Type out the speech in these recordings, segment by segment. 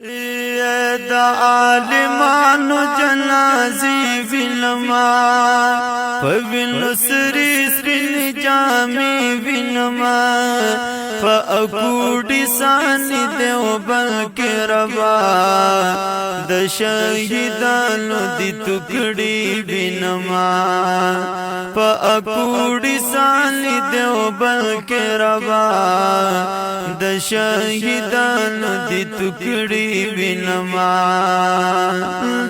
دا عالمانو جنازی وینما پوینو سری سپین جامی وینما فاکوڑی سانی دیو بلکی ربا د شهیدانو دی ټوکړي وینما فاکوڑی سانی دیو بلکی ربا د شهیدانو دی ټوکړي وینما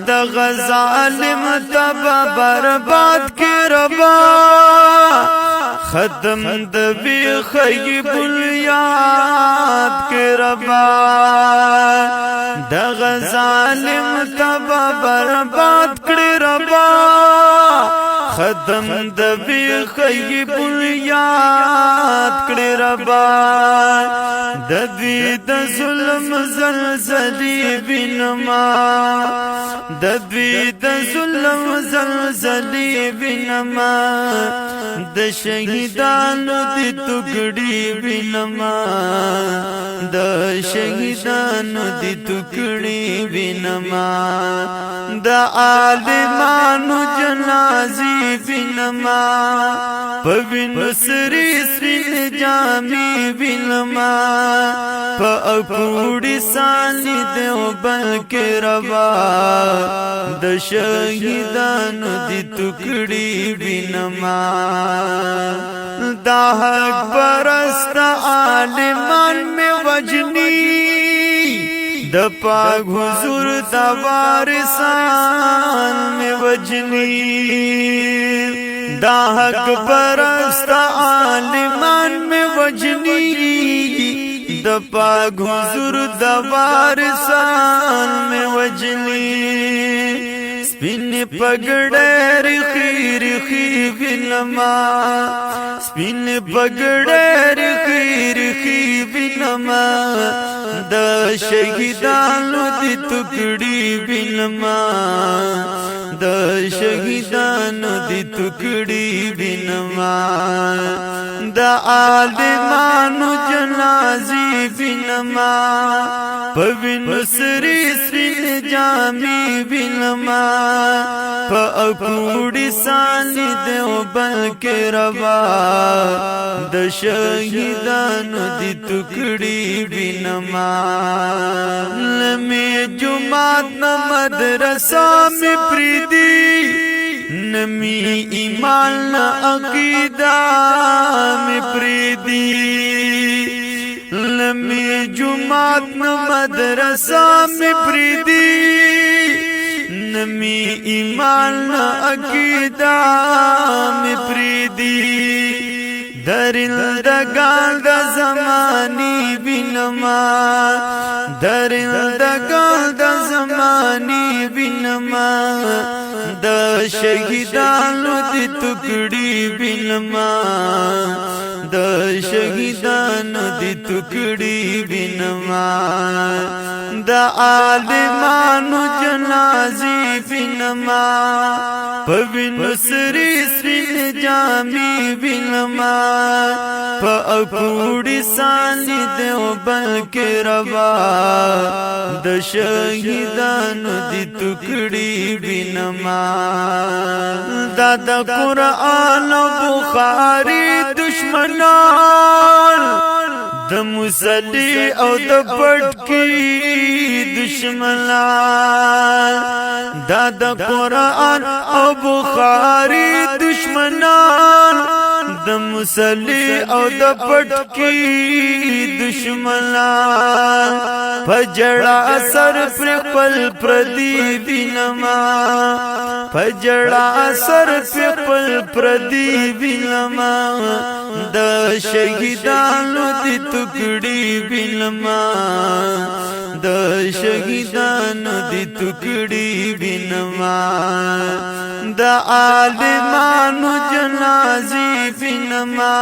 د غزالم تبا برباد کی ربا ختم د بی خیب الیاد کی ربا د غزالم تبا برباد کی ربا ختم د بی خیب الیاد کی ربا د دوی د ظلم زلزلی بینما د دوی د ظلم زلزلی بینما د شهیدانو دی ټوکړي بینما د شهیدانو دی ټوکړي بینما د عالمانو جنازي بینما پوینو سری سپین جامی بینما پاکوڑی سانی دیو بلکی ربا د شهیدانو دی ټوکړي بینما دا حق پرست عالمان میں وجنی د پاک حضور دا وارثان میں وجنی دا حق پرست عالمان میں وجنی د پاک حضور دا وارثان میں وجنی سپین پگڑے رخی رخی بینما سپین پگڑے رخی رخی بینما د شهیدانو دی ټوکړي بینما د شهیدانو دی ټوکړي بینما د عالمانو جنازي بینما پوینو سری سپین جامی بینما پاکوڑی سانی دیو بلکی ربا د شهیدانو دی ټوکړي بینما لمی جماعت نا مدرسہ میں پریدی نمی ایمان نا عقیدہ میں پریدی لمی جماعت نا مدرسہ میں پریدی نمی ایمان نا عقیدہ میں پریدی درندگان دا زمانی بینما درندگان دا زمانی بینما دا شهیدانو دی ټوکړي بینما دا شهیدانو دی ټوکړي بینما دا عالمانو جنازي بینما پوینو سری سپین جامی بینما پاکوڑی سانی دیو بلکی ربا د شهیدانو دی ټوکړي بینما دا د قرآن و بخاری دشمنان د مصلی او د پټکی دشمنان دا د قرآن او بخاری دشمنان د مصلی او د پټکی دشمنان فجڑا اثر پر پل پردی بینما فجڑا اثر پر پل پردی بینما د شهیدانو دی ټوکړي بینما د شهیدانو دی ټوکړي بینما د عالمانو جنازي بینما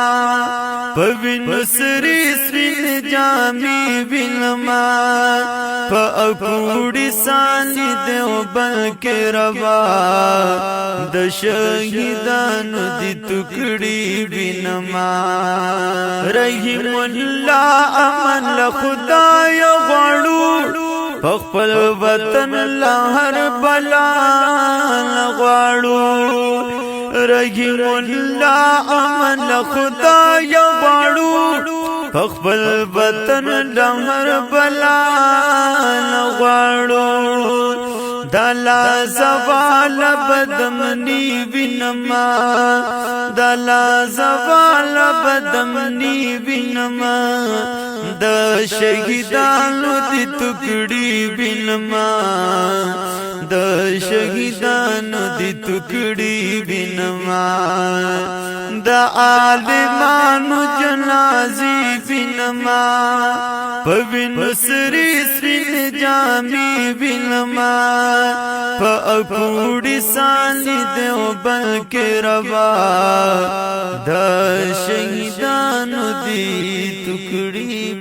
پوینو سری سپین جامی بینما پاکوڑی سانی دیو بلکی ربا د شهیدانو دی ټوکړي بینما رحیم الله امن له خدای غواړو خپل وطن لهر بلا غواړو رحیم الله امن خدای غواړو خپل وطن لهر بلا غواړو دلا زوال بدمنی وینما دلا زوال بدمنی وینما د شهیدانو د ټوکړي وینما د شهیدانو د ټوکړي وینما د عالمانو جنازي وینما پوین سری سری جامی وینما پا اکوڑی سالی دیو بلکی روا دا شہیدانو دی تکڑی